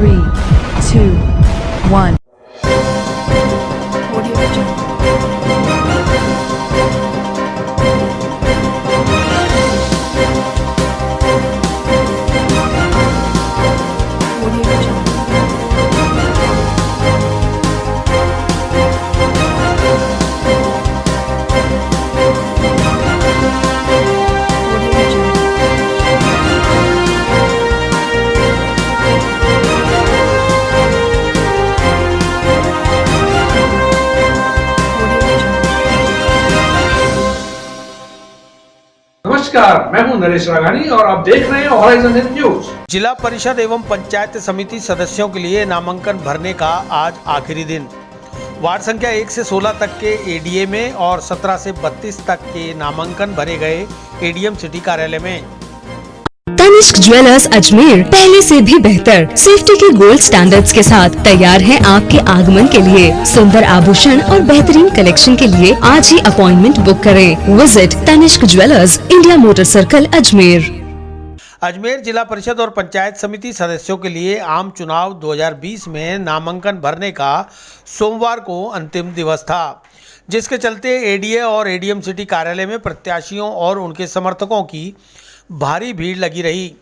3, 2, 1. नमस्कार, मैं हूं नरेश राघानी और आप देख रहे हैं हॉराइजन न्यूज। जिला परिषद एवं पंचायत समिति सदस्यों के लिए नामांकन भरने का आज आखिरी दिन। वार्ड संख्या 1 से 16 तक के एडीए में और 17 से 32 तक के नामांकन भरे गए एडीएम सिटी कार्यालय में। तनिष्क ज्वेलर्स अजमेर पहले से भी बेहतर सेफ्टी के गोल्ड स्टैंडर्ड्स के साथ तैयार है आपके आगमन के लिए। सुंदर आभूषण और बेहतरीन कलेक्शन के लिए आज ही अपॉइंटमेंट बुक करें। Visit Tanishq jewellers, India motor circle, Ajmer. Ajmer जिला परिषद और पंचायत समिति सदस्यों के लिए आम चुनाव 2020 में नामांकन भरने का सोमवार को अंतिम दिवस था, जिसके चलते एडीए और एडीएम सिटी कार्यालय में प्रत्याशियों और उनके समर्थकों की भारी भीड़ लगी रही।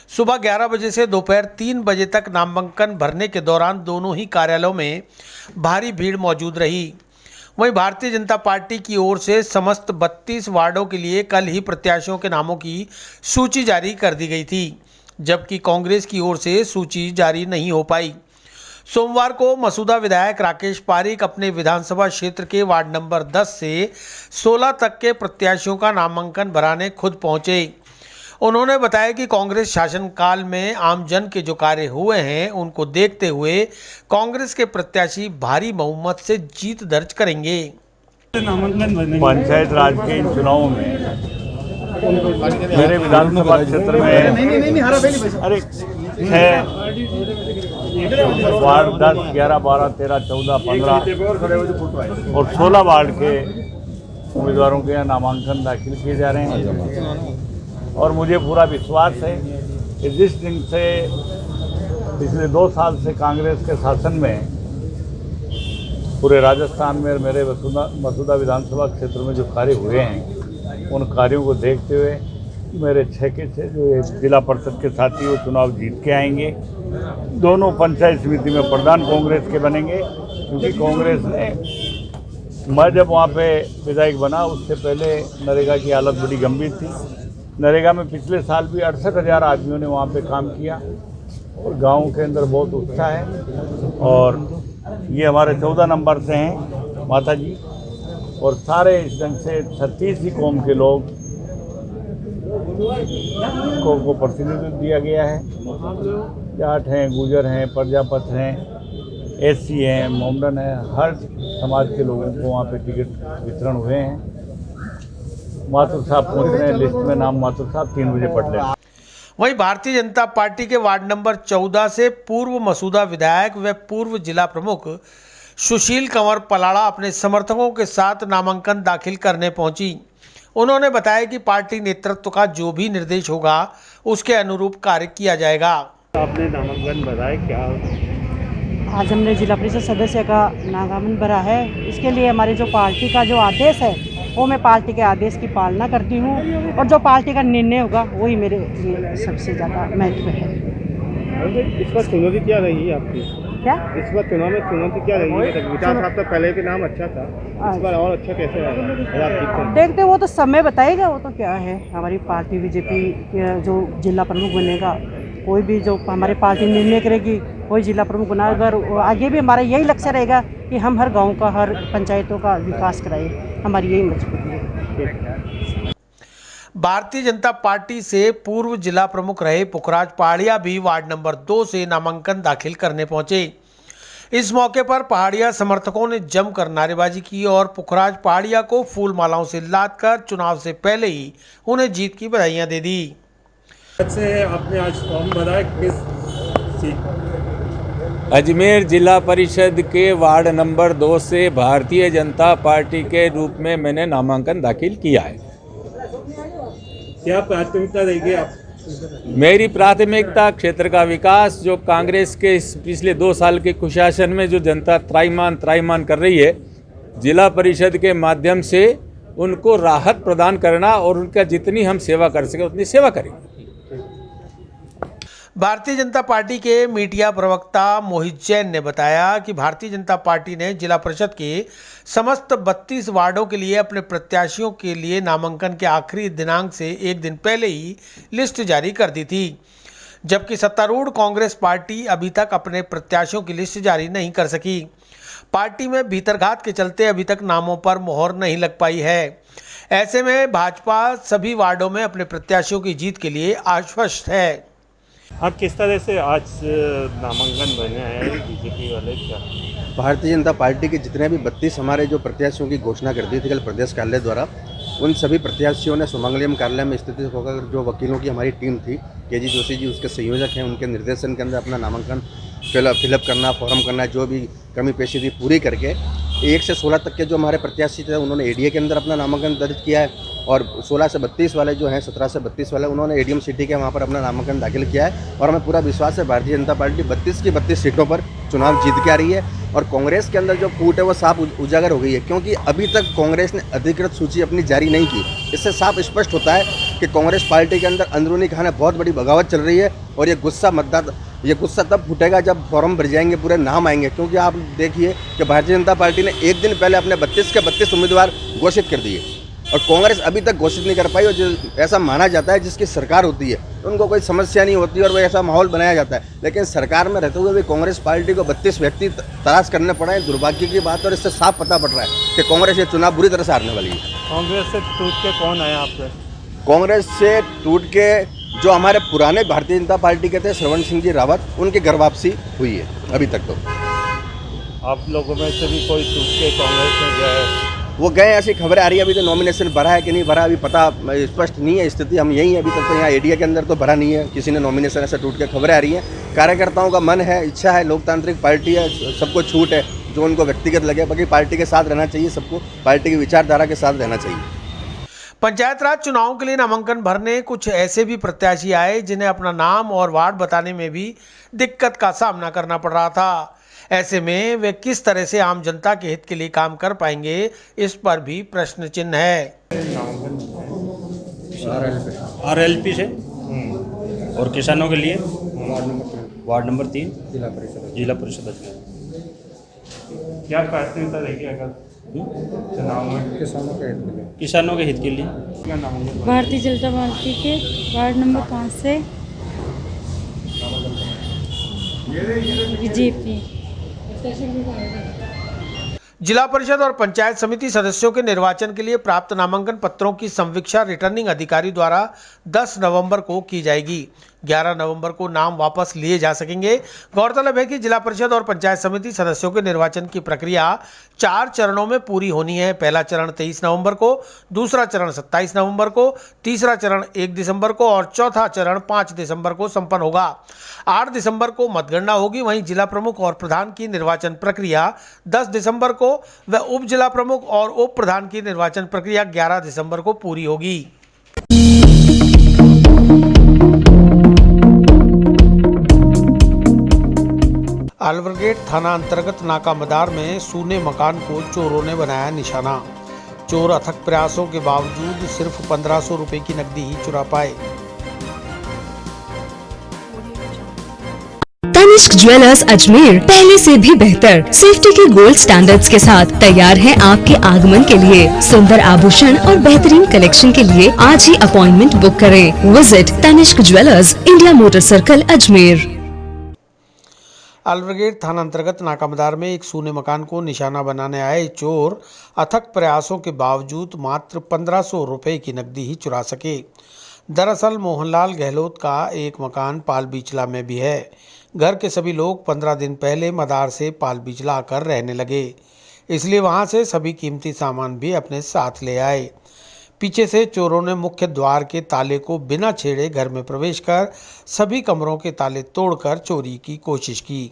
सुबह 11 बजे से दोपहर 3 बजे तक नामांकन भरने के दौरान दोनों ही कार्यालयों में भारी भीड़ मौजूद रही। वहीं भारतीय जनता पार्टी की ओर से समस्त 32 वार्डों के लिए कल ही प्रत्याशियों के नामों की सूची जारी कर दी गई थी, जबकि कांग्रेस की ओर से सूची जारी नहीं हो पाई। सोमवार को मसूदा विधायक राकेश पारीक अपने विधानसभा क्षेत्र के वार्ड नंबर 10 से 16 तक के प्रत्याशियों का नामांकन भराने खुद पहुंचे। उन्होंने बताया कि कांग्रेस शासनकाल में आमजन के जो कार्य हुए हैं उनको देखते हुए कांग्रेस के प्रत्याशी भारी बहुमत से जीत दर्ज करेंगे। पंचायत राज के इन चुनावों में मेरे विधानसभा क्षेत्र में वार्ड 10, 11, 12, 13, 14, 15 और 16 वार्ड के उम्मीदवारों के यहाँ नामांकन दाखिल किए जा रहे हैं। और मुझे पूरा विश्वास है कि जिस दिन से पिछले 2 साल से कांग्रेस के शासन में पूरे राजस्थान में मेरे मसूदा विधानसभा क्षेत्र में जो कार्य हुए हैं, उन कार्यों को देखते हुए मेरे 6 के 6 जो जिला परिषद के साथी वो चुनाव जीत के आएंगे। दोनों पंचायत समिति में प्रधान कांग्रेस के बनेंगे, क्योंकि कांग्रेस ने मैं जब वहाँ पे विधायक बना उससे पहले नरेगा की हालत बड़ी गंभीर थी। नरेगा में पिछले साल भी 68,000 आदमियों ने वहाँ पे काम किया और गाँव के अंदर बहुत उत्साह है। और ये हमारे 14 नंबर से हैं माता जी, और सारे इस ढंग से 36 ही कौम के लोग को प्रतिनिधित्व दिया गया है। जाट हैं, गुजर हैं, प्रजापत हैं, एससी हैं, मोमडन हैं, हर समाज के लोगों को वहाँ पे टिकट वितरण हुए हैं। माथुर साहब पहुँच रहे हैं, लिस्ट में नाम माथुर साहब 3 बजे पढ़ लें। वहीं भारतीय जनता पार्टी के वार्ड नंबर 14 से पूर्व मसूदा विधायक व पूर्व जिला प्रमुख सुशील कंवर पलाड़ा अपने समर्थकों के साथ नामांकन दाखिल करने पहुंची। उन्होंने बताया कि पार्टी नेतृत्व का जो भी निर्देश होगा उसके अनुरूप कार्य किया जाएगा। आपने नामांकन भरा है क्या? आज हमने जिला परिषद सदस्य का नामांकन भरा है। इसके लिए हमारी जो पार्टी का जो आदेश है वो मैं पार्टी के आदेश की पालना करती हूँ, और जो पार्टी का निर्णय होगा वही मेरे लिए सबसे ज़्यादा महत्व है। इस बार चुनौती क्या रही है आपकी? क्या इस बार चुनाव में चुनौती क्या रही है? विकास साहब का पहले भी नाम अच्छा था, इस बार और अच्छा कैसे रहेगा? देखते वो तो समय बताएगा। वो तो क्या है, हमारी पार्टी बीजेपी जो जिला प्रमुख बनेगा, कोई भी जो हमारी पार्टी निर्णय करेगी वही जिला प्रमुख बना। अगर आगे भी हमारा यही लक्ष्य रहेगा कि हम हर गांव का, हर पंचायतों का विकास कराएं, हमारी यही मजबूती है। भारतीय जनता पार्टी से पूर्व जिला प्रमुख रहे पुखराज पहाड़िया भी वार्ड नंबर 2 से नामांकन दाखिल करने पहुंचे। इस मौके पर पहाड़िया समर्थकों ने जमकर नारेबाजी की और पुखराज पहाड़िया को फूल मालाओं से लादकर चुनाव से पहले ही उन्हें जीत की बधाइयां दे दी। आपने आज फॉर्म भरा है किस सीट? अजमेर जिला परिषद के वार्ड नंबर 2 से भारतीय जनता पार्टी के रूप में मैंने नामांकन दाखिल किया है। क्या प्राथमिकता रहेगी आप मेरी प्राथमिकता क्षेत्र का विकास, जो कांग्रेस के इस पिछले 2 साल के कुशासन में जो जनता त्राहिमाम कर रही है, जिला परिषद के माध्यम से उनको राहत प्रदान करना और उनका जितनी हम सेवा कर सके उतनी सेवा करेंगे। भारतीय जनता पार्टी के मीडिया प्रवक्ता मोहित जैन ने बताया कि भारतीय जनता पार्टी ने जिला परिषद के समस्त 32 वार्डों के लिए अपने प्रत्याशियों के लिए नामांकन के आखिरी दिनांक से एक दिन पहले ही लिस्ट जारी कर दी थी, जबकि सत्तारूढ़ कांग्रेस पार्टी अभी तक अपने प्रत्याशियों की लिस्ट जारी नहीं कर सकी। पार्टी में भीतरघात के चलते अभी तक नामों पर मोहर नहीं लग पाई है। ऐसे में भाजपा सभी वार्डों में अपने प्रत्याशियों की जीत के लिए आश्वस्त है। आप किस तरह से आज नामांकन बने हैं बीजेपी वाले, क्या भारतीय जनता पार्टी के जितने भी 32 हमारे जो प्रत्याशियों की घोषणा कर दी थी कल प्रदेश कार्यालय द्वारा, उन सभी प्रत्याशियों ने सुमंगलियम कार्यालय में स्थित होकर जो वकीलों की हमारी टीम थी, केजी जोशी जी उसके संयोजक हैं, उनके निर्देशन के अंदर अपना नामांकन फिलअप करना, फॉर्म करना, जो भी कमी पेशी थी पूरी करके 1 से 16 तक के जो हमारे प्रत्याशी थे उन्होंने एडीए के अंदर अपना नामांकन दर्ज किया है, और 16 से 32 वाले जो हैं, 17 से 32 वाले, उन्होंने एडीएम सिटी के वहाँ पर अपना नामांकन दाखिल किया है। और हमें पूरा विश्वास है भारतीय जनता पार्टी 32 की 32 सीटों पर चुनाव जीत के आ रही है। और कांग्रेस के अंदर जो फूट है वो साफ उजागर हो गई है, क्योंकि अभी तक कांग्रेस ने अधिकृत सूची अपनी जारी नहीं की। इससे साफ स्पष्ट होता है कि कांग्रेस पार्टी के अंदर अंदरूनी खाने बहुत बड़ी बगावत चल रही है, और ये गुस्सा तब फूटेगा जब फॉर्म भर जाएंगे, पूरे नाम आएंगे। क्योंकि आप देखिए कि भारतीय जनता पार्टी ने एक दिन पहले अपने 32 के 32 उम्मीदवार घोषित कर दिए, और कांग्रेस अभी तक घोषित नहीं कर पाई। और जो ऐसा माना जाता है जिसकी सरकार होती है उनको कोई समस्या नहीं होती और वो ऐसा माहौल बनाया जाता है, लेकिन सरकार में रहते हुए भी कांग्रेस पार्टी को 32 व्यक्ति तलाश करने पड़े हैं, दुर्भाग्य की बात। और इससे साफ पता पड़ रहा है कि कांग्रेस ये चुनाव बुरी तरह से हारने वाली है। कांग्रेस से टूट के कौन आया आपसे? कांग्रेस से टूट के जो हमारे पुराने भारतीय जनता पार्टी के थे श्रवण सिंह जी रावत, उनकी घर वापसी हुई है अभी तक। तो आप लोगों में से भी कोई टूट के कांग्रेस में गया है? वो गए, ऐसी खबरें आ रही है। अभी तो नॉमिनेशन भरा है कि नहीं भरा अभी पता स्पष्ट नहीं है स्थिति। हम यही हैं अभी तक तो यहाँ एडीए के अंदर तो भरा नहीं है किसी ने नॉमिनेशन, ऐसा टूट के खबरें आ रही हैं। कार्यकर्ताओं का मन है, इच्छा है, लोकतांत्रिक पार्टी है, सबको छूट है जो उनको व्यक्तिगत लगे, बाकी पार्टी के साथ रहना चाहिए, सबको पार्टी की विचारधारा के साथ रहना चाहिए। पंचायत राज चुनाव के लिए नामांकन भरने कुछ ऐसे भी प्रत्याशी आए जिन्हें अपना नाम और वार्ड बताने में भी दिक्कत का सामना करना पड़ रहा था। ऐसे में वे किस तरह से आम जनता के हित के लिए काम कर पाएंगे, इस पर भी प्रश्न चिन्ह है। आरएलपी से और किसानों के लिए वार्ड नंबर 3 जिला परिषद अजमेर। क्या प्राथमिकता रहेगी अगर चुनाव में किसानों के हित के लिए? क्या नाम है? भारतीय जनता पार्टी के वार्ड नंबर 5 से बीजेपी। जिला परिषद और पंचायत समिति सदस्यों के निर्वाचन के लिए प्राप्त नामांकन पत्रों की संवीक्षा रिटर्निंग अधिकारी द्वारा 10 नवंबर को की जाएगी। 11 नवंबर को नाम वापस लिए जा सकेंगे। गौरतलब है कि जिला परिषद और पंचायत समिति सदस्यों के निर्वाचन की प्रक्रिया 4 चरणों में पूरी होनी है। पहला चरण 23 नवंबर को, दूसरा चरण 27 नवंबर को, तीसरा चरण 1 दिसंबर को और चौथा चरण 5 दिसंबर को संपन्न होगा। 8 दिसंबर को मतगणना होगी। वहीं जिला प्रमुख और प्रधान की निर्वाचन प्रक्रिया 10 दिसंबर को व उप जिला प्रमुख और उप प्रधान की निर्वाचन प्रक्रिया 11 दिसंबर को पूरी होगी। अलवरगेट थाना अंतर्गत नाका मदार में सूने मकान को चोरों ने बनाया निशाना। चोर अथक प्रयासों के बावजूद सिर्फ 1500 रुपए की नकदी ही चुरा पाए। तनिष्क ज्वेलर्स अजमेर पहले से भी बेहतर सेफ्टी के गोल्ड स्टैंडर्ड्स के साथ तैयार है आपके आगमन के लिए। सुंदर आभूषण और बेहतरीन कलेक्शन के लिए आज ही अपॉइंटमेंट बुक करें। Visit Tanishq jewellers, India motor circle, Ajmer. Alwargate थाना अंतर्गत नाकामदार में एक सूने मकान को निशाना बनाने आए चोर अथक प्रयासों के बावजूद मात्र 1500 रुपए की नकदी ही चुरा सके। दरअसल मोहनलाल गहलोत का एक मकान पाल बिचला में भी है। घर के सभी लोग 15 दिन पहले मदार से पाल बिचला आकर रहने लगे, इसलिए वहां से सभी कीमती सामान भी अपने साथ ले आए। पीछे से चोरों ने मुख्य द्वार के ताले को बिना छेड़े घर में प्रवेश कर सभी कमरों के ताले तोड़कर चोरी की कोशिश की।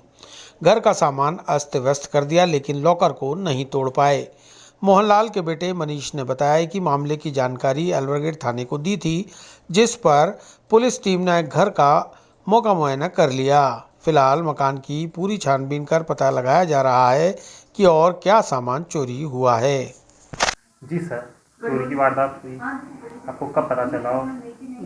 घर का सामान अस्त व्यस्त कर दिया, लेकिन लॉकर को नहीं तोड़ पाए। मोहनलाल के बेटे मनीष ने बताया कि मामले की जानकारी अलवरगेट थाने को दी थी, जिस पर पुलिस टीम ने घर का मौका मुआयना कर लिया। फिलहाल मकान की पूरी छानबीन कर पता लगाया जा रहा है कि और क्या सामान चोरी हुआ है। जी सर, चोरी की वारदात हुई, आपको कब पता चला?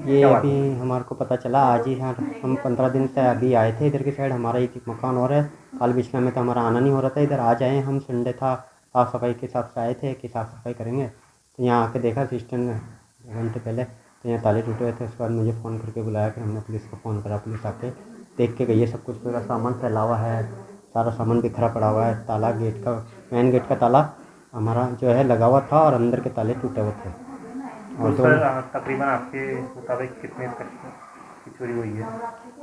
ये अभी हमारे को पता चला आज ही। हाँ, हम 15 दिन से अभी आए थे इधर की साइड। हमारा एक मकान और है, काल बिछला में तो हमारा आना नहीं हो रहा था। इधर आज आए हम, संडे था, साफ़ सफाई के हिसाब से आए थे कि साफ़ सफाई करेंगे। तो यहाँ आके देखा सिस्टम में 1 घंटे पहले, तो यहाँ ताले टूटे हुए थे। उसके बाद मुझे फ़ोन करके बुलाया, फिर हमने पुलिस को फ़ोन करा। पुलिस आके देख के गई है, सब कुछ पूरा सामान फैला हुआ है, सारा सामान बिखरा पड़ा हुआ है। ताला गेट का, मेन गेट का ताला हमारा जो है लगा हुआ था और अंदर के ताले टूटे हुए थे। और तो तकरीबन आपके मुताबिक कितने की चोरी हुई है?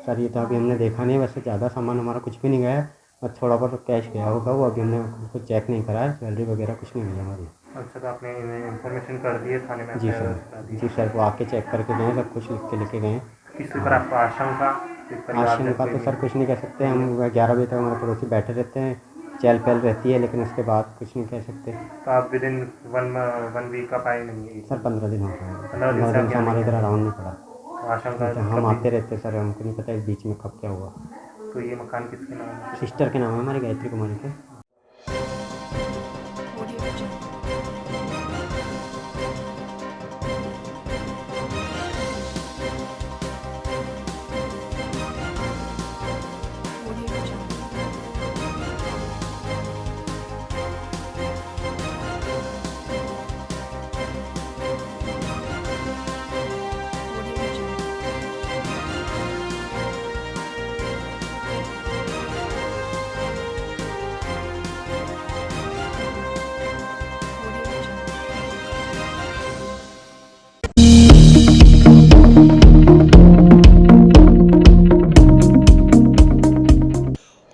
सर ये तो अभी हमने देखा नहीं, वैसे ज़्यादा सामान हमारा कुछ भी नहीं गया है, बस थोड़ा बहुत कैश गया होगा, वो अभी हमने कुछ चेक नहीं करा है। ज्वेलरी वगैरह कुछ नहीं मिला हमारी। अच्छा, तो आपने इन्फॉर्मेशन कर दी है थाने में? जी सर, वो आके चेक करके गए, सब कुछ लिख के लेके गए। किसी पर आपको आशंका तो सर कुछ नहीं कह सकते हम। 11 बजे तक हमारे पड़ोसी बैठे रहते हैं, चहल पहल रहती है, लेकिन उसके बाद कुछ नहीं कह सकते। तो आप विद इन वन वीक आप आए नहीं है? सर 15 दिन हो गए। 15 दिन से हमारे इधर अराउंड नहीं पड़ा। तो आशंका हम आते रहते सर, हमको नहीं पता इस बीच में कब क्या हुआ। तो ये मकान किसके नाम है? सिस्टर के नाम है, हमारी गायत्री कुमारी के।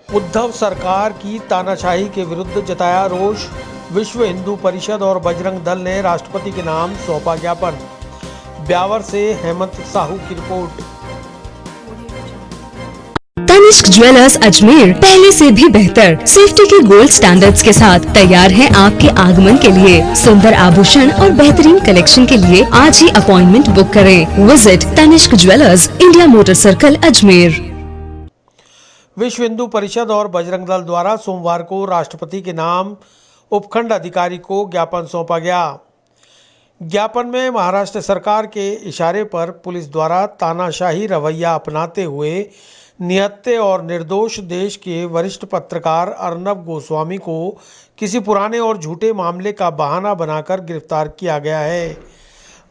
उद्धव सरकार की तानाशाही के विरुद्ध जताया रोष। विश्व हिंदू परिषद और बजरंग दल ने राष्ट्रपति के नाम सौंपा ज्ञापन। ब्यावर से हेमंत साहू की रिपोर्ट। तनिष्क ज्वेलर्स अजमेर पहले से भी बेहतर सेफ्टी के गोल्ड स्टैंडर्ड्स के साथ तैयार है आपके आगमन के लिए। सुंदर आभूषण और बेहतरीन कलेक्शन के लिए आज ही अपॉइंटमेंट बुक करें। Visit Tanishq jewellers, India motor circle, Ajmer. Vishwa Hindu परिषद और बजरंग दल द्वारा सोमवार को राष्ट्रपति के नाम उपखंड अधिकारी को ज्ञापन सौंपा गया। ज्ञापन में महाराष्ट्र सरकार के इशारे पर पुलिस द्वारा तानाशाही रवैया अपनाते हुए निहत्थे और निर्दोष देश के वरिष्ठ पत्रकार अर्नब गोस्वामी को किसी पुराने और झूठे मामले का बहाना बनाकर गिरफ्तार किया गया है।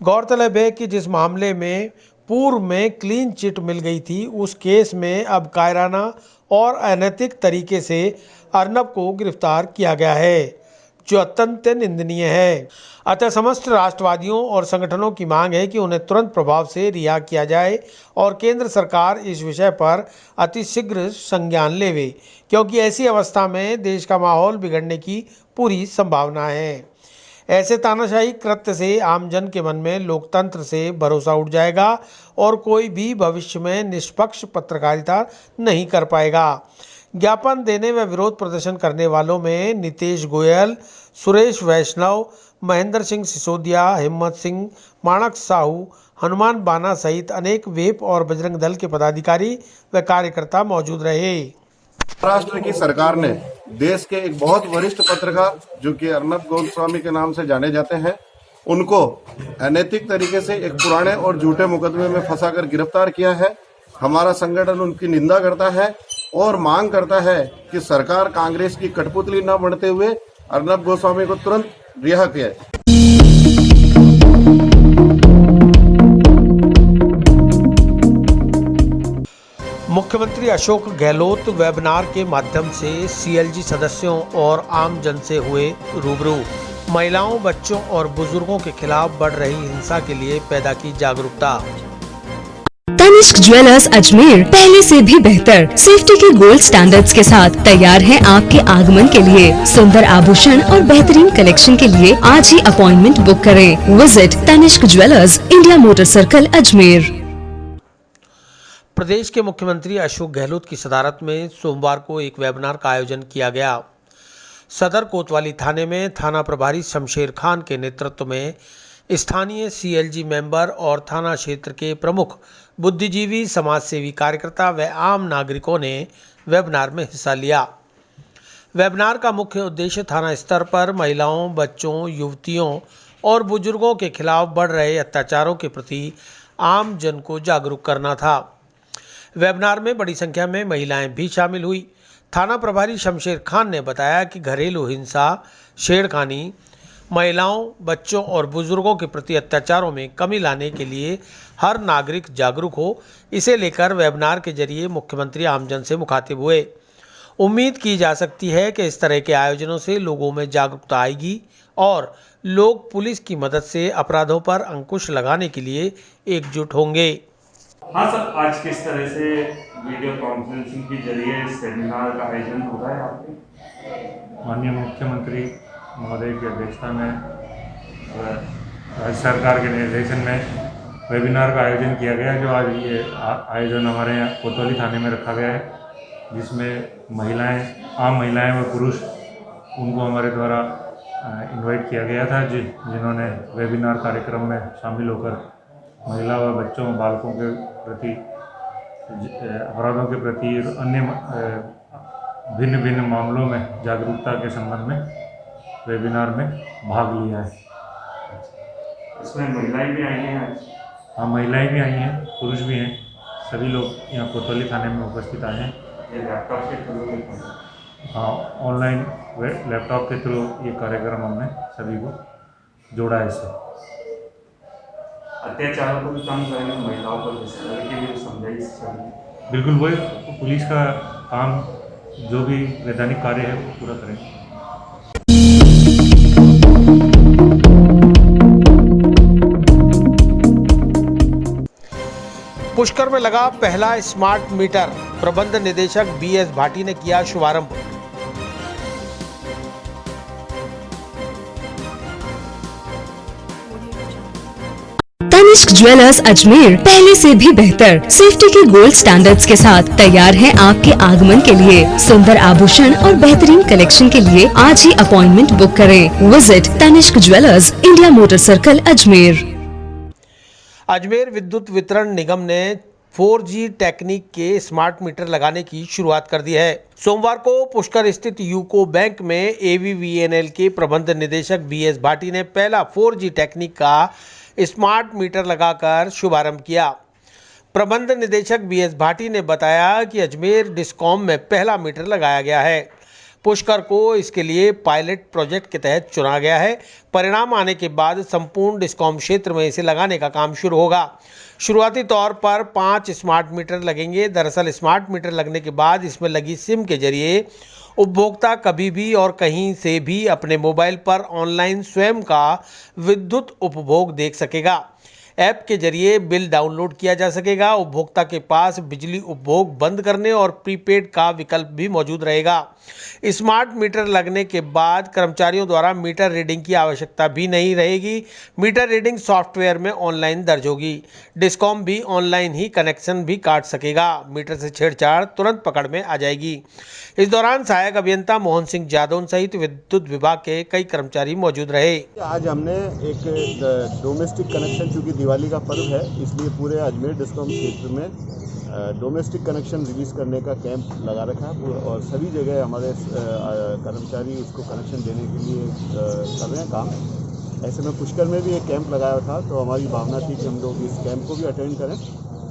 गौरतलब है कि जिस मामले में पूर्व में क्लीन चिट मिल गई थी, उस केस में अब कायराना और अनैतिक तरीके से अर्नब को गिरफ्तार किया गया है, जो अत्यंत निंदनीय है। अतः समस्त राष्ट्रवादियों और संगठनों की मांग है कि उन्हें तुरंत प्रभाव से रिहा किया जाए और केंद्र सरकार इस विषय पर अतिशीघ्र संज्ञान लेवे, क्योंकि ऐसी अवस्था में देश का माहौल बिगड़ने की पूरी संभावना है। ऐसे तानाशाही कृत्य से आमजन के मन में लोकतंत्र से भरोसा उठ जाएगा और कोई भी भविष्य में निष्पक्ष पत्रकारिता नहीं कर पाएगा। ज्ञापन देने व विरोध प्रदर्शन करने वालों में नितेश गोयल, सुरेश वैष्णव, महेंद्र सिंह सिसोदिया, हिम्मत सिंह, माणक साहू, हनुमान बाना सहित अनेक वेप और बजरंग दल के पदाधिकारी व कार्यकर्ता मौजूद रहे। महाराष्ट्र की सरकार ने देश के एक बहुत वरिष्ठ पत्रकार जो कि अर्नब गोस्वामी के नाम से जाने जाते हैं, उनको अनैतिक तरीके से एक पुराने और झूठे मुकदमे में फंसाकर गिरफ्तार किया है। हमारा संगठन उनकी निंदा करता है और मांग करता है कि सरकार कांग्रेस की कठपुतली न बनते हुए अर्नब गोस्वामी को तुरंत रिहा किया। मुख्यमंत्री अशोक गहलोत वेबिनार के माध्यम से सीएलजी सदस्यों और आम जन से हुए रूबरू। महिलाओं, बच्चों और बुजुर्गों के खिलाफ बढ़ रही हिंसा के लिए पैदा की जागरूकता। तनिष्क ज्वेलर्स अजमेर पहले से भी बेहतर सेफ्टी के गोल्ड स्टैंडर्ड्स के साथ तैयार है आपके आगमन के लिए। सुंदर आभूषण और बेहतरीन कलेक्शन के लिए आज ही अपॉइंटमेंट बुक करें। Visit Tanishq jewellers, India motor circle, Ajmer. प्रदेश के मुख्यमंत्री अशोक गहलोत की सदारत में सोमवार को एक वेबिनार का आयोजन किया गया। सदर कोतवाली थाने में थाना प्रभारी शमशेर खान के नेतृत्व में स्थानीय सीएलजी मेंबर और थाना क्षेत्र के प्रमुख बुद्धिजीवी, समाजसेवी कार्यकर्ता व आम नागरिकों ने वेबिनार में हिस्सा लिया। वेबिनार का मुख्य उद्देश्य थाना स्तर पर महिलाओं, बच्चों, युवतियों और बुजुर्गों के खिलाफ बढ़ रहे अत्याचारों के प्रति आम जन को जागरूक करना था। वेबिनार में बड़ी संख्या में महिलाएं भी शामिल हुई। थाना प्रभारी शमशेर खान ने बताया कि घरेलू हिंसा, छेड़खानी, महिलाओं, बच्चों और बुजुर्गों के प्रति अत्याचारों में कमी लाने के लिए हर नागरिक जागरूक हो, इसे लेकर वेबिनार के जरिए मुख्यमंत्री आमजन से मुखातिब हुए। उम्मीद की जा सकती है कि इस तरह के आयोजनों से लोगों में जागरूकता आएगी और लोग पुलिस की मदद से अपराधों पर अंकुश लगाने के लिए एकजुट होंगे। हाँ सर, आज किस तरह से वीडियो कॉन्फ्रेंसिंग के जरिए सेमिनार का आयोजन हो रहा है आपके? माननीय मुख्यमंत्री महोदय की अध्यक्षता में राज्य सरकार के निर्देशन में वेबिनार का आयोजन किया गया है। जो आज ये आयोजन हमारे यहाँ कोतवाली थाने में रखा गया है, जिसमें महिलाएं, आम महिलाएं व पुरुष, उनको हमारे द्वारा इनवाइट किया गया था, जिन्होंने वेबिनार कार्यक्रम में शामिल होकर महिला व बच्चों, बालकों के प्रति, अपराधों के प्रति, अन्य भिन्न भिन्न मामलों में जागरूकता के संबंध में वेबिनार में भाग लिया है। इसमें महिलाएं भी आई हैं? हाँ, महिलाएं भी आई हैं, पुरुष भी हैं, सभी लोग यहाँ कोतवाली थाने में उपस्थित आए हैं। ये लैपटॉप के थ्रू? हाँ, ऑनलाइन लैपटॉप के थ्रू ये कार्यक्रम हमने सभी को जोड़ा है। इससे अत्याचारों को भी कम करेंगे, महिलाओं को के लिए समझाइए। बिल्कुल, वही पुलिस का काम, जो भी वैधानिक कार्य है वो पूरा करेंगे। पुष्कर में लगा पहला स्मार्ट मीटर, प्रबंध निदेशक BS भाटी ने किया शुभारंभ। तनिष्क ज्वेलर्स अजमेर पहले से भी बेहतर सेफ्टी के गोल्ड स्टैंडर्ड्स के साथ तैयार है आपके आगमन के लिए। सुंदर आभूषण और बेहतरीन कलेक्शन के लिए आज ही अपॉइंटमेंट बुक करें। Visit Tanishq jewellers, India motor circle, Ajmer. Ajmer Vidyut Vitran निगम ने 4G टेक्निक के स्मार्ट मीटर लगाने की शुरुआत कर दी है। सोमवार को पुष्कर स्थित यूको बैंक में AVVNL के प्रबंध निदेशक BS भाटी ने पहला 4G टेक्निक का स्मार्ट मीटर लगाकर शुभारंभ किया। प्रबंध निदेशक BS भाटी ने बताया कि अजमेर डिस्कॉम में पहला मीटर लगाया गया है। पुष्कर को इसके लिए पायलट प्रोजेक्ट के तहत चुना गया है। परिणाम आने के बाद संपूर्ण डिस्कॉम क्षेत्र में इसे लगाने का काम शुरू होगा। शुरुआती तौर पर 5 स्मार्ट मीटर लगेंगे। दरअसल स्मार्ट मीटर लगने के बाद इसमें लगी सिम के जरिए उपभोक्ता कभी भी और कहीं से भी अपने मोबाइल पर ऑनलाइन स्वयं का विद्युत उपभोग देख सकेगा। ऐप के जरिए बिल डाउनलोड किया जा सकेगा। उपभोक्ता के पास बिजली उपभोग बंद करने और प्रीपेड का विकल्प भी मौजूद रहेगा। स्मार्ट मीटर लगने के बाद कर्मचारियों द्वारा मीटर रीडिंग की आवश्यकता भी नहीं रहेगी। मीटर रीडिंग सॉफ्टवेयर में ऑनलाइन दर्ज होगी। डिस्कॉम भी ऑनलाइन ही कनेक्शन भी काट सकेगा। मीटर से छेड़छाड़ तुरंत पकड़ में आ जाएगी। इस दौरान सहायक अभियंता मोहन सिंह जादौन सहित विद्युत विभाग के कई कर्मचारी मौजूद रहे। आज हमने एक डोमेस्टिक कनेक्शन, चूँकि दिवाली का पर्व है, इसलिए पूरे अजमेर डिस्कॉम क्षेत्र में डोमेस्टिक कनेक्शन रिलीज़ करने का कैंप लगा रखा है और सभी जगह हमारे कर्मचारी उसको कनेक्शन देने के लिए कर रहे हैं काम। ऐसे में पुष्कर में भी एक कैंप लगाया था, तो हमारी भावना थी कि हम लोग इस कैंप को भी अटेंड करें।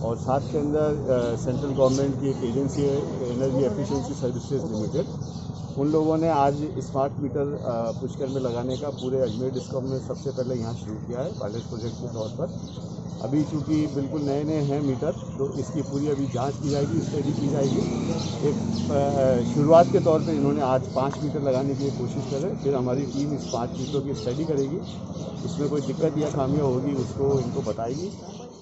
और साथ के अंदर सेंट्रल गवर्नमेंट की एक एजेंसी है, एनर्जी एफिशिएंसी सर्विसेज लिमिटेड, उन लोगों ने आज स्मार्ट मीटर पुष्कर में लगाने का पूरे अजमेर डिस्कॉम में सबसे पहले यहाँ शुरू किया है पायलट प्रोजेक्ट के तौर पर। अभी चूँकि बिल्कुल नए नए हैं मीटर, तो इसकी पूरी अभी जांच की जाएगी, स्टडी की जाएगी। एक शुरुआत के तौर पे इन्होंने आज 5 मीटर लगाने की कोशिश करें, फिर हमारी टीम इस 5 मीटरों की स्टडी करेगी। इसमें कोई दिक्कत या खामियाँ होगी उसको इनको बताएगी,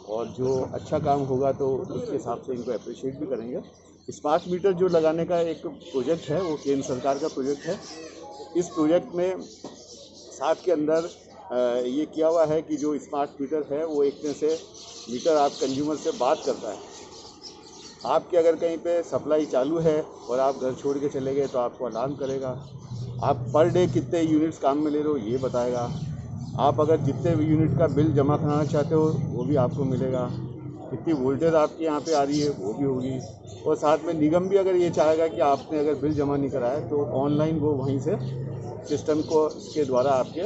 और जो अच्छा काम होगा तो उसके हिसाब से इनको अप्रिशिएट भी करेंगे। स्मार्ट मीटर जो लगाने का एक प्रोजेक्ट है, वो केंद्र सरकार का प्रोजेक्ट है। इस प्रोजेक्ट में साथ के अंदर ये किया हुआ है कि जो स्मार्ट मीटर है वो एक तरह से मीटर आप कंज्यूमर से बात करता है। आपके अगर कहीं पे सप्लाई चालू है और आप घर छोड़ के चले गए तो आपको अलार्म करेगा। आप पर डे कितने यूनिट्स काम में ले रहे हो ये बताएगा। आप अगर जितने भी यूनिट का बिल जमा कराना चाहते हो वो भी आपको मिलेगा। कितनी वोल्टेज आपके यहाँ पे आ रही है वो भी होगी। और साथ में निगम भी अगर ये चाहेगा कि आपने अगर बिल जमा नहीं कराया तो ऑनलाइन वो वहीं से सिस्टम को के द्वारा आपके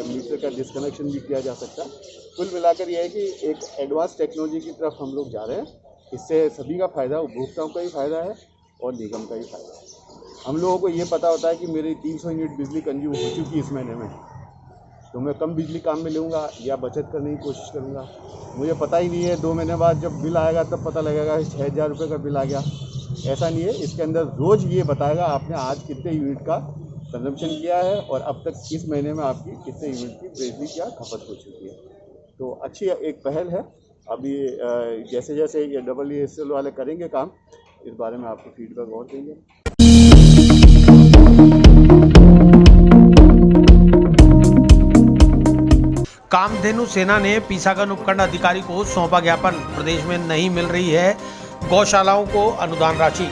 मीटर का डिस्कनेक्शन भी किया जा सकता है। कुल मिलाकर ये है कि एक एडवांस टेक्नोलॉजी की तरफ हम लोग जा रहे हैं। इससे सभी का फ़ायदा, उपभोक्ताओं का ही फ़ायदा है और निगम का ही फ़ायदा है। हम लोगों को ये पता होता है कि मेरी 300 यूनिट बिजली कंज्यूम हो चुकी है इस महीने में, तो मैं कम बिजली काम में लूँगा या बचत करने की कोशिश करूँगा। मुझे पता ही नहीं है 2 महीने बाद जब बिल आएगा तब पता लगेगा 6,000 रुपये का बिल आ गया। ऐसा नहीं है, इसके अंदर रोज़ ये बताएगा आपने आज कितने यूनिट का कंजम्पशन किया है और अब तक इस महीने में आपकी कितने यूनिट की बिजली क्या खपत हो चुकी है। तो अच्छी एक पहल है। अभी जैसे जैसे ये EESL वाले करेंगे काम, इस बारे में आपको फीडबैक और देंगे। कामधेनु सेना ने पीसागन उपखंड अधिकारी को सौंपा ज्ञापन। प्रदेश में नहीं मिल रही है गौशालाओं को अनुदान राशि।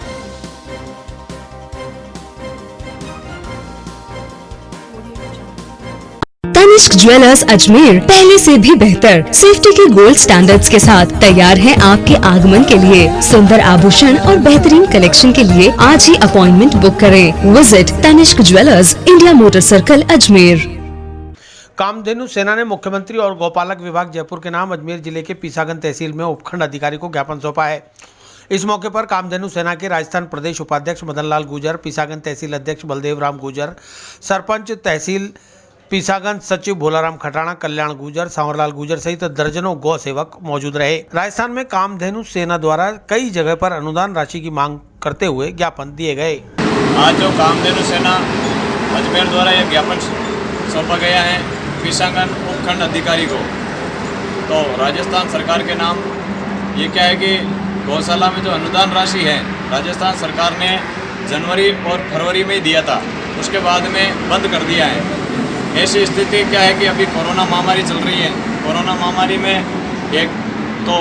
तनिष्क ज्वेलर्स अजमेर पहले से भी बेहतर सेफ्टी के गोल्ड स्टैंडर्ड्स के साथ तैयार है आपके आगमन के लिए। सुंदर आभूषण और बेहतरीन कलेक्शन के लिए आज ही अपॉइंटमेंट बुक करें। Visit Tanishq jewellers, India motor circle, Ajmer. Kamdhenu Sena ने मुख्यमंत्री और गौपालक विभाग जयपुर के नाम अजमेर जिले के पीसागन तहसील में उपखंड अधिकारी को ज्ञापन सौंपा है। इस मौके पर कामधेनु सेना के राजस्थान प्रदेश उपाध्यक्ष मदन लाल गुर्जर, पीसागन तहसील अध्यक्ष बलदेव राम गुर्जर, सरपंच तहसील पीसागन सचिव भोलाराम खटाणा, कल्याण गुर्जर, सांवरलाल गुर्जर सहित दर्जनों गौ सेवक मौजूद रहे। राजस्थान में कामधेनु सेना द्वारा कई जगह पर अनुदान राशि की मांग करते हुए ज्ञापन दिए गए। आज जो कामधेनु सेना अजमेर द्वारा यह ज्ञापन सौंपा गया है पीसागन उपखंड अधिकारी को, तो राजस्थान सरकार के नाम ये क्या है कि गौशाला में जो अनुदान राशि है राजस्थान सरकार ने जनवरी और फरवरी में ही दिया था, उसके बाद में बंद कर दिया है। ऐसी स्थिति क्या है कि अभी कोरोना महामारी चल रही है। कोरोना महामारी में एक तो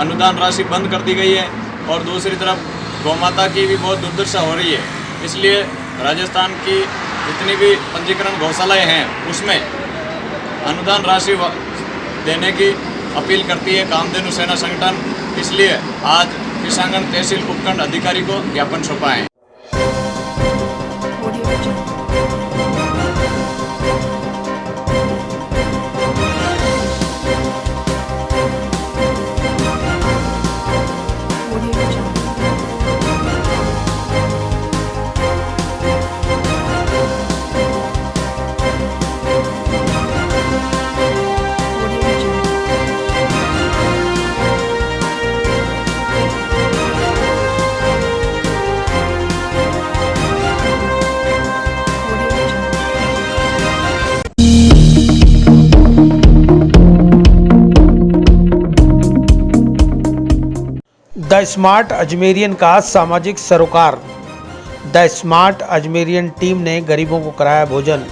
अनुदान राशि बंद कर दी गई है और दूसरी तरफ गौमाता की भी बहुत दुर्दशा हो रही है। इसलिए राजस्थान की जितनी भी पंजीकरण गौशालाएँ हैं उसमें अनुदान राशि देने की अपील करती है कामधेनु सेना संगठन। इसलिए आज पीसागन तहसील उपखंड अधिकारी को ज्ञापन सौंपा है। द स्मार्ट अजमेरियन का सामाजिक सरोकार। द स्मार्ट अजमेरियन टीम ने गरीबों को कराया भोजन।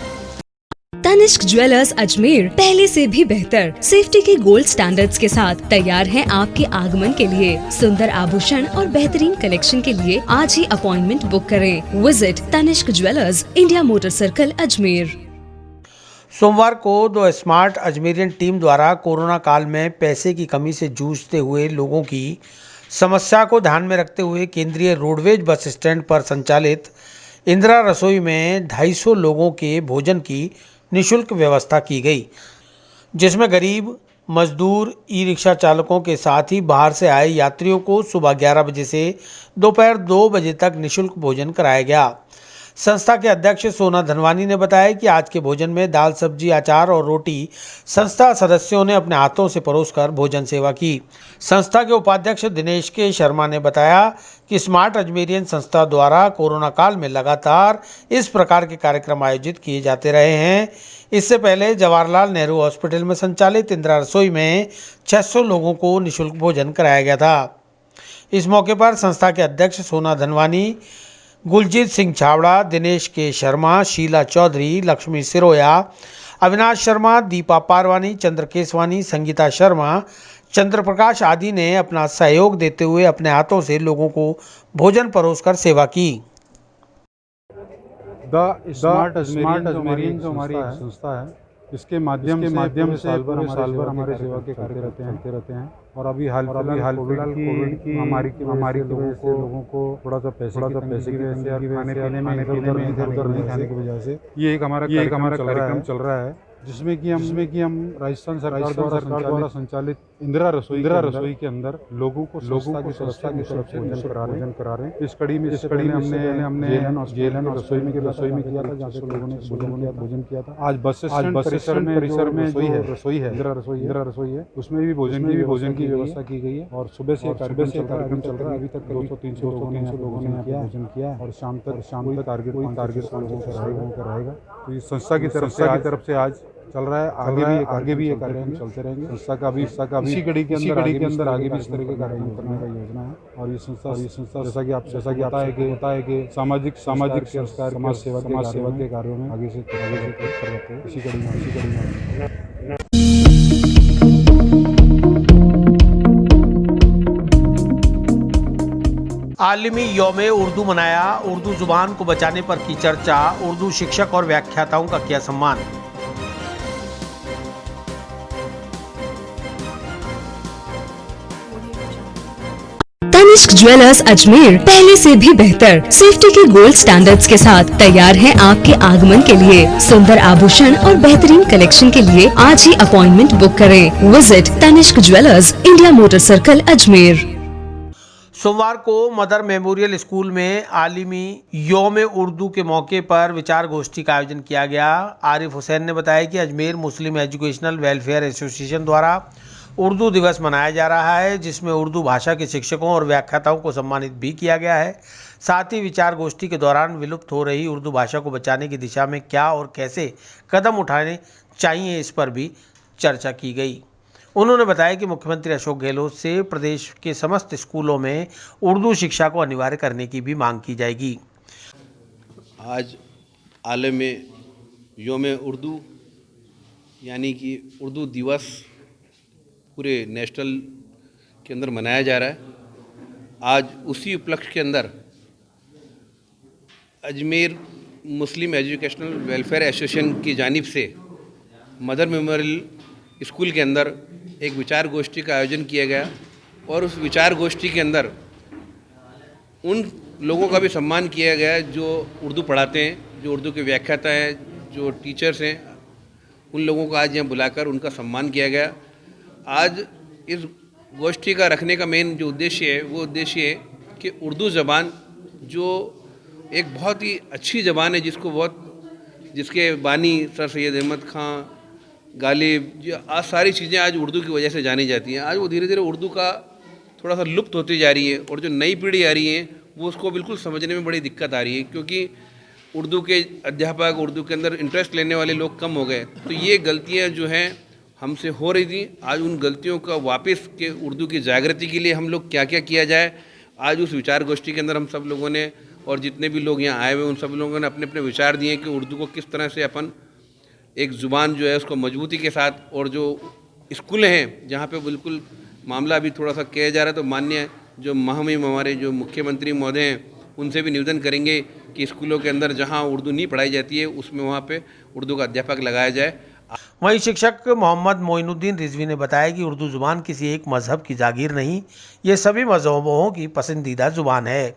तनिष्क ज्वेलर्स अजमेर पहले से भी बेहतर सेफ्टी के गोल्ड स्टैंडर्ड्स के साथ तैयार है आपके आगमन के लिए। सुंदर आभूषण और बेहतरीन कलेक्शन के लिए आज ही अपॉइंटमेंट बुक करें। Visit Tanishq jewellers, India motor circle, Ajmer. सोमवार को द स्मार्ट अजमेरियन टीम द्वारा कोरोना काल में पैसे की कमी से जूझते हुए लोगों की समस्या को ध्यान में रखते हुए केंद्रीय रोडवेज बस स्टैंड पर संचालित इंदिरा रसोई में 250 लोगों के भोजन की निःशुल्क व्यवस्था की गई, जिसमें गरीब, मजदूर, ई रिक्शा चालकों के साथ ही बाहर से आए यात्रियों को सुबह 11 बजे से दोपहर 2 बजे तक निःशुल्क भोजन कराया गया। संस्था के अध्यक्ष सोना धनवानी ने बताया कि आज के भोजन में दाल, सब्जी, अचार और रोटी संस्था सदस्यों ने अपने हाथों से परोसकर भोजन सेवा की। संस्था के उपाध्यक्ष दिनेश के शर्मा ने बताया कि स्मार्ट अजमेरियन संस्था द्वारा कोरोना काल में लगातार इस प्रकार के कार्यक्रम आयोजित किए जाते रहे हैं। इससे पहले जवाहरलाल नेहरू हॉस्पिटल में संचालित इंदिरा रसोई में 600 लोगों को निःशुल्क भोजन कराया गया था। इस मौके पर संस्था के अध्यक्ष सोना धनवानी, गुलजीत सिंह छावड़ा, दिनेश के शर्मा, शीला चौधरी, लक्ष्मी सिरोया, अविनाश शर्मा, दीपा पारवानी, चंद्र केसवानी, संगीता शर्मा, चंद्र प्रकाश आदि ने अपना सहयोग देते हुए अपने हाथों से लोगों को भोजन परोसकर सेवा की। स्मार्ट अजमेरियन जो हमारी संस्था है, इसके माध्यम से साल भर हमारे सेवा के कार्य रहते हैं। और अभी हाल फिलहाल कोविड की महामारी लोगों को थोड़ा सा पैसे की वजह से और खाने पीने में इधर नहीं खाने की वजह से ये एक हमारा कार्यक्रम चल रहा है, जिसमें कि हम राजस्थान सरकार द्वारा संचालित इंदिरा रसोई के अंदर लोगों को सुरक्षा की तरफ से भोजन करा रहे हैं। इस कड़ी में हमने जेलन और रसोई में किया था, जहाँ से लोगों ने भोजन किया था। आज बस परिसर में रसोई है, इंदिरा रसोई है, उसमें भी भोजन की व्यवस्था की गई है। और सुबह से कार्यक्रम चल रहा है। अभी तक 200-300 लोगों ने भोजन किया और शाम तक टारगेट लोगों का रहेगा। तो इस संस्था की तरफ से आज चल रहा है। आगे भी ये कार्यक्रम चलते रहेंगे। संस्था का भी इसी कड़ी के अंदर आगे भी इस तरह के कार्यक्रम करने का योजना है। और ये संस्था जैसा कि आप होता है कि सामाजिक संस्कार समाज सेवा के कार्यों में आगे से कर रहे हैं। इसी कड़ी में आलमी यौम उर्दू मनाया, उर्दू जुबान को बचाने पर की चर्चा, उर्दू शिक्षक और व्याख्याताओं का किया सम्मान। तनिष्क ज्वेलर्स अजमेर पहले से भी बेहतर सेफ्टी के गोल्ड स्टैंडर्ड्स के साथ तैयार है आपके आगमन के लिए। सुंदर आभूषण और बेहतरीन कलेक्शन के लिए आज ही अपॉइंटमेंट बुक करें। Visit Tanishq jewellers, India motor circle, Ajmer. सोमवार को मदर मेमोरियल स्कूल में आलिमी यौम उर्दू के मौके पर विचार गोष्ठी का आयोजन किया गया। आरिफ हुसैन ने बताया कि Ajmer Muslim educational welfare association द्वारा उर्दू दिवस मनाया जा रहा है, जिसमें उर्दू भाषा के शिक्षकों और व्याख्याताओं को सम्मानित भी किया गया है। साथ ही विचार गोष्ठी के दौरान विलुप्त हो रही उर्दू भाषा को बचाने की दिशा में क्या और कैसे कदम उठाने चाहिए, इस पर भी चर्चा की गई। उन्होंने बताया कि मुख्यमंत्री अशोक गहलोत से प्रदेश के समस्त स्कूलों में उर्दू शिक्षा को अनिवार्य करने की भी मांग की जाएगी। आज आलम यौम उर्दू यानी कि उर्दू दिवस पूरे नेशनल के अंदर मनाया जा रहा है। आज उसी उपलक्ष्य के अंदर Ajmer Muslim educational welfare association की जानिब से मदर मेमोरियल स्कूल के अंदर एक विचार गोष्ठी का आयोजन किया गया। और उस विचार गोष्ठी के अंदर उन लोगों का भी सम्मान किया गया जो उर्दू पढ़ाते हैं, जो उर्दू के व्याख्याता हैं, जो टीचर्स हैं। उन लोगों को आज यहाँ बुलाकर उनका सम्मान किया गया। आज इस गोष्ठी का रखने का मेन जो उद्देश्य है वो उद्देश्य है कि उर्दू ज़बान जो एक बहुत ही अच्छी ज़बान है, जिसके बानी सर सैयद अहमद ख़ान, गालिब, जो आज सारी चीज़ें आज उर्दू की वजह से जानी जाती हैं। आज वो धीरे धीरे उर्दू का थोड़ा सा लुप्त होती जा रही है। और जो नई पीढ़ी आ रही है वो उसको बिल्कुल समझने में बड़ी दिक्कत आ रही है, क्योंकि उर्दू के अध्यापक, उर्दू के अंदर इंटरेस्ट लेने वाले लोग कम हो गए। तो ये गलतियाँ जो हैं हमसे हो रही थी, आज उन गलतियों का वापस के उर्दू की जागृति के लिए हम लोग क्या क्या किया जाए, आज उस विचार गोष्ठी के अंदर हम सब लोगों ने और जितने भी लोग यहाँ आए हुए उन सब लोगों ने अपने अपने विचार दिए कि उर्दू को किस तरह से अपन एक ज़ुबान जो है उसको मजबूती के साथ, और जो स्कूल हैं जहाँ पे बिल्कुल मामला अभी थोड़ा सा किया जा रहा है, तो माननीय जो महामहिम हमारे जो मुख्यमंत्री महोदय हैं उनसे भी निवेदन करेंगे कि स्कूलों के अंदर जहाँ उर्दू नहीं पढ़ाई जाती है उसमें वहाँ पे उर्दू का अध्यापक लगाया जाए। वहीं शिक्षक मोहम्मद मोइनुद्दीन रिजवी ने बताया कि उर्दू ज़ुबान किसी एक मज़हब की जागीर नहीं, ये सभी मज़हबों की पसंदीदा ज़ुबान है।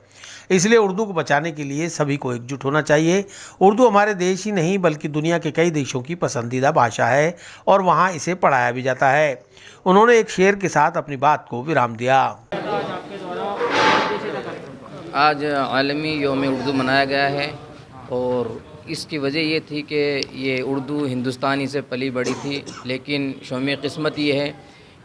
इसलिए उर्दू को बचाने के लिए सभी को एकजुट होना चाहिए। उर्दू हमारे देश ही नहीं बल्कि दुनिया के कई देशों की पसंदीदा भाषा है और वहाँ इसे पढ़ाया भी जाता है। उन्होंने एक शेर के साथ अपनी बात को विराम दिया। आज आलमी यौम उर्दू मनाया गया है और इसकी वजह ये थी कि ये उर्दू हिंदुस्तानी से पली बड़ी थी, लेकिन शौम किस्मत ये है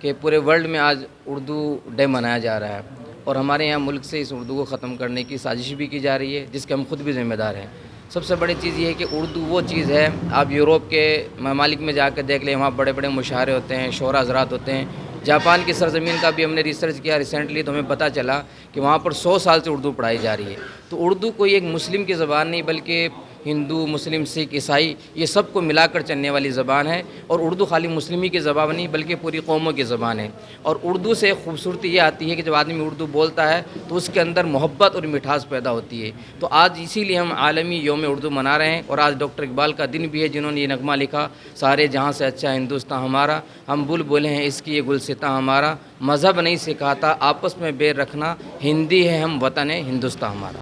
कि पूरे वर्ल्ड में आज उर्दू डे मनाया जा रहा है और हमारे यहाँ मुल्क से इस उर्दू को ख़त्म करने की साजिश भी की जा रही है, जिसके हम खुद भी ज़िम्मेदार हैं। सबसे बड़ी चीज़ ये है कि उर्दू वो चीज़ है, आप यूरोप के ममालिक में जाकर देख लें, वहाँ बड़े बड़े मुशायरे होते हैं, शोरा हज़रात होते हैं। जापान की सरज़मीन का भी हमने रिसर्च किया रिसेंटली, तो हमें पता चला कि वहाँ पर 100 साल से उर्दू पढ़ाई जा रही है। तो उर्दू कोई एक मुस्लिम की ज़बान नहीं बल्कि हिंदू, मुस्लिम, सिख, ईसाई, ये सबको मिलाकर चलने वाली ज़बान है। और उर्दू खाली मुस्लिम ही की ज़बान नहीं बल्कि पूरी कौमों की ज़बान है। और उर्दू से खूबसूरती ये आती है कि जब आदमी उर्दू बोलता है तो उसके अंदर मोहब्बत और मिठास पैदा होती है। तो आज इसीलिए हम आलमी यौम उर्दू मना रहे हैं। और आज डॉक्टर इकबाल का दिन भी है जिन्होंने ये नगमा लिखा, सारे जहाँ से अच्छा हिंदुस्तान हमारा, हम बुलबुलें हैं इसकी ये गुलसिता हमारा, मज़हब नहीं सिखाता आपस में बैर रखना, हिंदी है हम वतन है हिंदुस्तान हमारा।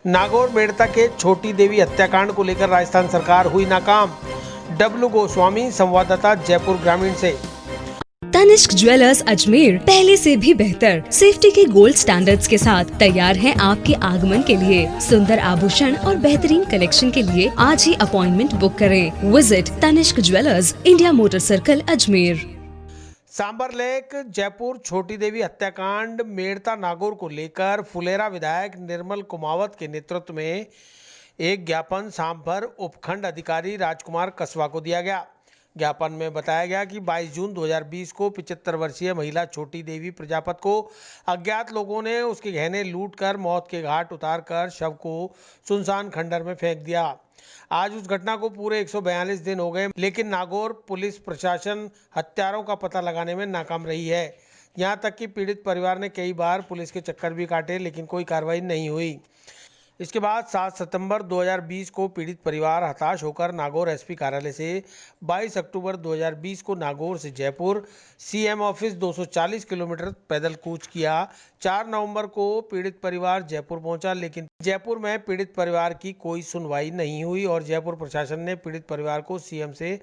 नागौर मेड़ता के छोटी देवी हत्याकांड को लेकर राजस्थान सरकार हुई नाकाम। डब्लू गोस्वामी, संवाददाता, जयपुर ग्रामीण से। तनिष्क ज्वेलर्स अजमेर पहले से भी बेहतर सेफ्टी के गोल्ड स्टैंडर्ड्स के साथ तैयार हैं आपके आगमन के लिए। सुंदर आभूषण और बेहतरीन कलेक्शन के लिए आज ही अपॉइंटमेंट बुक करें। Visit Tanishq jewellers, India motor circle, Ajmer. Sambhar lake Jaipur Chhoti Devi हत्याकांड मेड़ता नागौर को लेकर फुलेरा विधायक निर्मल कुमावत के नेतृत्व में एक ज्ञापन सांबर उपखंड अधिकारी राजकुमार कसवा को दिया गया। ज्ञापन में बताया गया कि 22 जून 2020 को 75 वर्षीय महिला छोटी देवी प्रजापत को अज्ञात लोगों ने उसके गहने लूटकर मौत के घाट उतारकर शव को सुनसान खंडर में फेंक दिया। आज उस घटना को पूरे 142 दिन हो गए, लेकिन नागौर पुलिस प्रशासन हत्यारों का पता लगाने में नाकाम रही है। यहां तक कि पीड़ित परिवार ने कई बार पुलिस के चक्कर भी काटे, लेकिन कोई कार्रवाई नहीं हुई। इसके बाद 7 सितंबर 2020 को पीड़ित परिवार हताश होकर नागौर एसपी कार्यालय से 22 अक्टूबर 2020 को नागौर से जयपुर सीएम ऑफिस 240 किलोमीटर पैदल कूच किया। 4 नवंबर को पीड़ित परिवार जयपुर पहुंचा, लेकिन जयपुर में पीड़ित परिवार की कोई सुनवाई नहीं हुई और जयपुर प्रशासन ने पीड़ित परिवार को सीएम से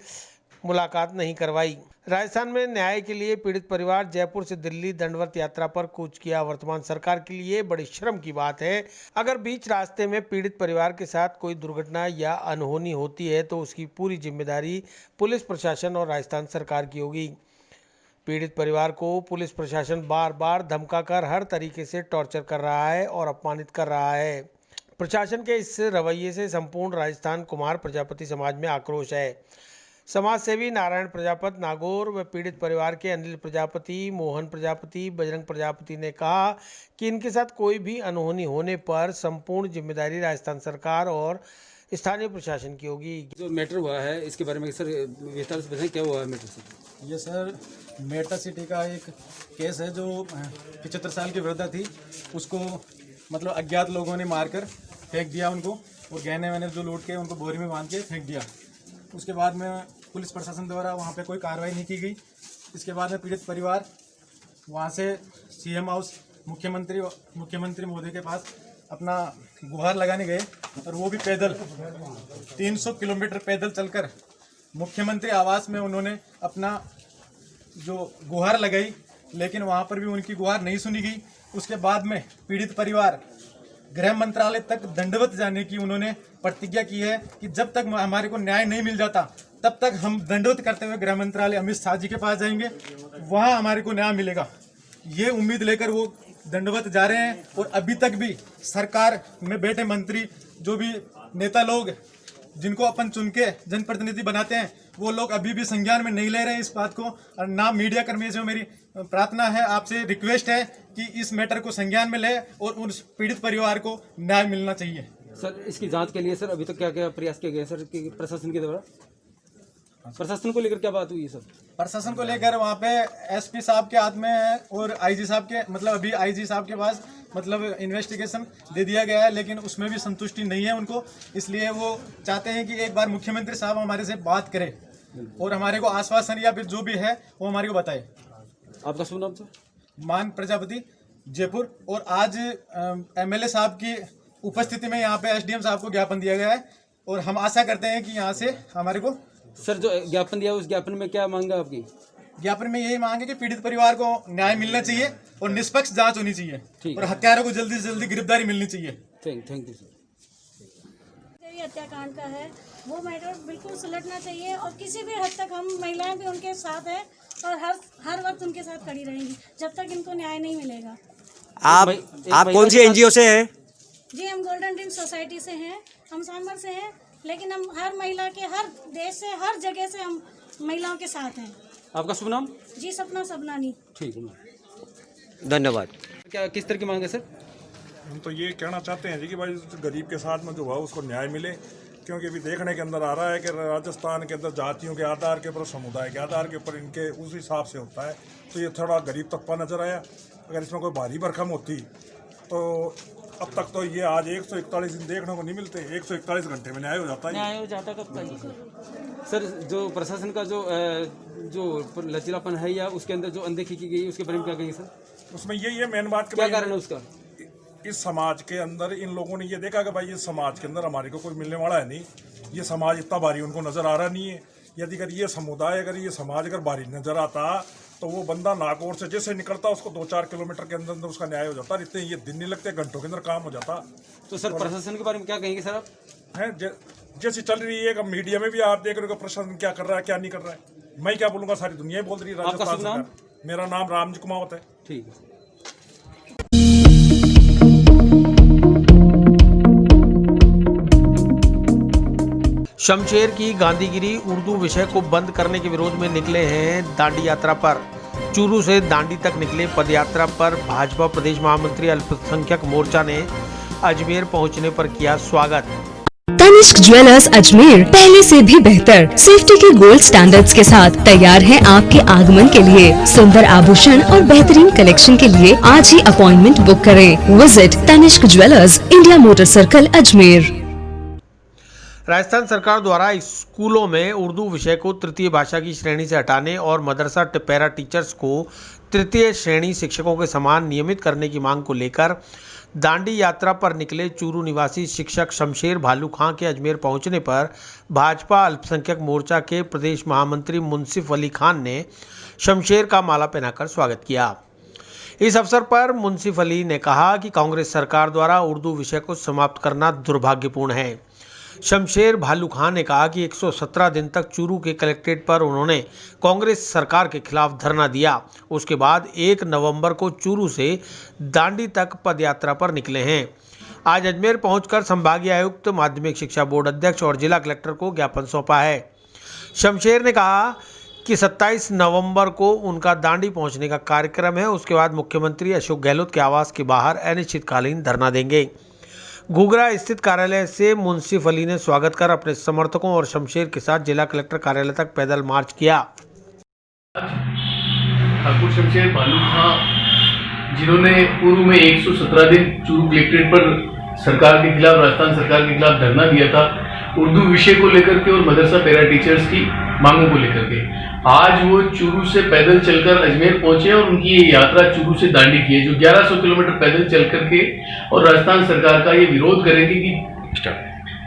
मुलाकात नहीं करवाई। राजस्थान में न्याय के लिए पीड़ित परिवार जयपुर से दिल्ली दंडवत यात्रा पर कूच किया। वर्तमान सरकार के लिए बड़ी शर्म की बात है, अगर बीच रास्ते में पीड़ित परिवार के साथ कोई दुर्घटना या अनहोनी होती है तो उसकी पूरी जिम्मेदारी पुलिस प्रशासन और राजस्थान सरकार की होगी। पीड़ित परिवार को पुलिस प्रशासन बार बार धमकाकर हर तरीके से टॉर्चर कर रहा है और अपमानित कर रहा है। प्रशासन के इस रवैये से संपूर्ण राजस्थान कुमार प्रजापति समाज में आक्रोश है। समाज सेवी नारायण प्रजापत नागौर व पीड़ित परिवार के अनिल प्रजापति, मोहन प्रजापति, बजरंग प्रजापति ने कहा कि इनके साथ कोई भी अनहोनी होने पर संपूर्ण जिम्मेदारी राजस्थान सरकार और स्थानीय प्रशासन की होगी। जो मैटर हुआ है इसके बारे में सर विस्तार से बताएं, क्या हुआ है मैटर से? ये सर मेड़ता सिटी का एक केस है जो 75 साल की वृद्धा थी, उसको मतलब अज्ञात लोगों ने मारकर फेंक दिया उनको, और गहने वहने जो लूट के उनको बोरी में बांध के फेंक दिया। उसके बाद में पुलिस प्रशासन द्वारा वहाँ पे कोई कार्रवाई नहीं की गई। इसके बाद में पीड़ित परिवार वहाँ से सीएम हाउस मुख्यमंत्री महोदय के पास अपना गुहार लगाने गए, और वो भी पैदल 300 किलोमीटर पैदल चलकर मुख्यमंत्री आवास में उन्होंने अपना जो गुहार लगाई, लेकिन वहाँ पर भी उनकी गुहार नहीं सुनी गई। उसके बाद में पीड़ित परिवार गृह मंत्रालय तक दंडवत जाने की उन्होंने प्रतिज्ञा की है कि जब तक हमारे को न्याय नहीं मिल जाता तब तक हम दंडवत करते हुए गृह मंत्रालय अमित शाह जी के पास जाएंगे, वहाँ हमारे को न्याय मिलेगा। ये उम्मीद लेकर वो दंडवत जा रहे हैं। और अभी तक भी सरकार में बैठे मंत्री, जो भी नेता लोग जिनको अपन चुन के जनप्रतिनिधि बनाते हैं, वो लोग अभी भी संज्ञान में नहीं ले रहे हैं इस बात को। और ना मीडिया कर्मी से मेरी प्रार्थना है, आपसे रिक्वेस्ट है कि इस मैटर को संज्ञान में ले और उस पीड़ित परिवार को न्याय मिलना चाहिए। सर इसकी जांच के लिए सर अभी तक क्या क्या प्रयास किए गए सर प्रशासन के द्वारा? प्रशासन को लेकर क्या बात हुई सर? प्रशासन को लेकर वहाँ पे एसपी साहब के हाथ में है और आईजी साहब के मतलब अभी आईजी साहब के पास मतलब इन्वेस्टिगेशन दे दिया गया है, लेकिन उसमें भी संतुष्टि नहीं है उनको। इसलिए वो चाहते हैं कि एक बार मुख्यमंत्री साहब हमारे से बात करें और हमारे को आश्वासन या फिर जो भी है वो हमारे को बताए। आपका शुभ नाम सर? मान प्रजापति, जयपुर। और आज एमएलए साहब की उपस्थिति में यहाँ पे एसडीएम साहब को ज्ञापन दिया गया है, और हम आशा करते हैं कि यहाँ से हमारे को सर जो ज्ञापन दिया उस ज्ञापन में क्या मांग है आपकी? ज्ञापन में यही मांग है कि पीड़ित परिवार को न्याय मिलना चाहिए और निष्पक्ष जांच होनी चाहिए और हत्यारों को जल्दी से जल्दी गिरफ्तारी मिलनी चाहिए। Thank you sir. हत्याकांड का है वो मैटर बिल्कुल सुलझना चाहिए, और किसी भी हद तक हम महिलाएं भी उनके साथ हैं और हर वक्त उनके साथ खड़ी रहेंगी जब तक इनको न्याय नहीं मिलेगा। आप कौन सी एनजीओ से हैं? जी हम गोल्डन ड्रीम सोसाइटी से हैं, हम सांबर से हैं, लेकिन हम हर महिला के हर देश से हर जगह से हम महिलाओं के साथ हैं। आपका शुभ नाम? जी सपना सबनानी। ठीक है, धन्यवाद। क्या किस तरह की मांग है सर? हम तो ये कहना चाहते हैं जी कि भाई गरीब के साथ में जो है उसको न्याय मिले, क्योंकि अभी देखने के अंदर आ रहा है कि राजस्थान के अंदर जातियों के आधार के ऊपर, समुदाय के आधार के ऊपर इनके उस हिसाब से होता है, तो ये थोड़ा गरीब तबका नजर आया। अगर इसमें कोई भारी भरकम होती तो अब तक तो ये आज 141 दिन देखने को नहीं मिलते, 141 घंटे में न्याय हो जाता है। न्याय हो जाता कब तक सर? जो प्रशासन का जो लचीलापन है या उसके अंदर जो अनदेखी की गई उसके बारे में क्या कहेंगे सर? उसमें यही है मेन बात, क्या कारण है उसका? इस समाज के अंदर इन लोगों ने ये देखा कि भाई इस समाज के अंदर हमारे को कोई मिलने वाला है नहीं, ये समाज इतना भारी उनको नजर आ रहा नहीं है। यदि अगर ये समुदाय, अगर ये समाज अगर भारी नजर आता तो वो बंदा नागौर से जैसे निकलता उसको 2-4 किलोमीटर के अंदर अंदर उसका न्याय हो जाता, इतने ये दिन नहीं लगते, घंटों के अंदर काम हो जाता। तो सर प्रशासन के बारे में क्या कहेंगे सर आप? हैं जैसी चल रही है, मीडिया में भी आप देख रहे हो प्रशासन क्या कर रहा है क्या नहीं कर रहा है, मैं क्या बोलूँगा, सारी दुनिया ही बोल रही है। राजस्थान सरकार। मेरा नाम रामजी कुमावत है। ठीक है। शमशेर की गांधीगिरी उर्दू विषय को बंद करने के विरोध में निकले हैं दांडी यात्रा पर। चूरू से दांडी तक निकले पदयात्रा पर भाजपा प्रदेश महामंत्री अल्पसंख्यक मोर्चा ने अजमेर पहुंचने पर किया स्वागत। तनिष्क ज्वेलर्स अजमेर पहले से भी बेहतर सेफ्टी के गोल्ड स्टैंडर्ड्स के साथ तैयार है आपके आगमन के लिए। सुंदर आभूषण और बेहतरीन कलेक्शन के लिए आज ही अपॉइंटमेंट बुक करें। Visit Tanishq jewellers, India motor circle, Ajmer. Rajasthan सरकार द्वारा स्कूलों में उर्दू विषय को तृतीय भाषा की श्रेणी से हटाने और मदरसा पैरा टीचर्स को तृतीय श्रेणी शिक्षकों के समान नियमित करने की मांग को लेकर दांडी यात्रा पर निकले चूरू निवासी शिक्षक शमशेर भालू खां के अजमेर पहुंचने पर भाजपा अल्पसंख्यक मोर्चा के प्रदेश महामंत्री मुंसिफ अली खान ने शमशेर का माला पहनाकर स्वागत किया। इस अवसर पर मुंसिफ अली ने कहा कि कांग्रेस सरकार द्वारा उर्दू विषय को समाप्त करना दुर्भाग्यपूर्ण है। शमशेर भालू खान ने कहा कि 117 दिन तक चूरू के कलेक्ट्रेट पर उन्होंने कांग्रेस सरकार के खिलाफ धरना दिया। उसके बाद 1 नवंबर को चूरू से दांडी तक पदयात्रा पर निकले हैं। आज अजमेर पहुंचकर संभागीय आयुक्त, माध्यमिक शिक्षा बोर्ड अध्यक्ष और जिला कलेक्टर को ज्ञापन सौंपा है। शमशेर ने कहा कि 27 नवंबर को उनका दांडी पहुंचने का कार्यक्रम है। उसके बाद मुख्यमंत्री अशोक गहलोत के आवास के बाहर अनिश्चितकालीन धरना देंगे। घुघरा स्थित कार्यालय से मुंसिफ अली ने स्वागत कर अपने समर्थकों और शमशेर के साथ जिला कलेक्टर कार्यालय तक पैदल मार्च किया। ठाकुर शमशेर भालू खां, जिन्होंने पूर्व में 117 दिन चूरू कलेक्ट्रेट पर सरकार के खिलाफ, राजस्थान सरकार के खिलाफ धरना दिया था उर्दू विषय को लेकर के और मदरसा पैरा टीचर्स की मांगों को लेकर के, आज वो चूरू से पैदल चलकर अजमेर पहुंचे और उनकी ये यात्रा चूरू से दांडी की है, जो 1100 किलोमीटर पैदल चल करके और राजस्थान सरकार का ये विरोध करेंगे कि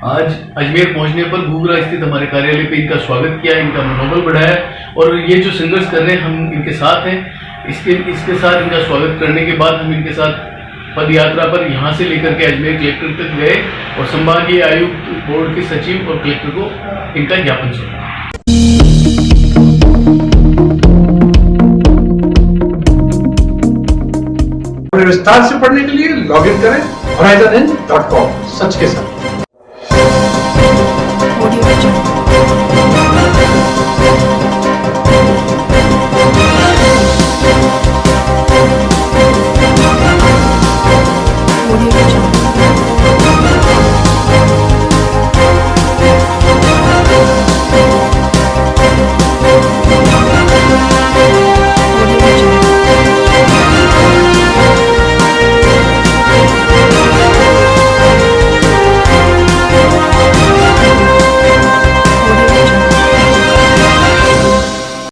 आज अजमेर पहुंचने पर घुघरा स्थित हमारे कार्यालय पे इनका स्वागत किया, इनका मनोबल बढ़ाया और ये जो संघर्ष कर रहे हैं हम इनके साथ हैं। इसके साथ इनका स्वागत करने के बाद हम इनके साथ पद यात्रा पर यहाँ से लेकर के अजमेर कलेक्टर तक गए और संभागीय आयुक्त, बोर्ड के सचिव और कलेक्टर को इनका ज्ञापन सौंपा। विस्तार से पढ़ने के लिए लॉग इन करें horizonhind.com, सच के साथ।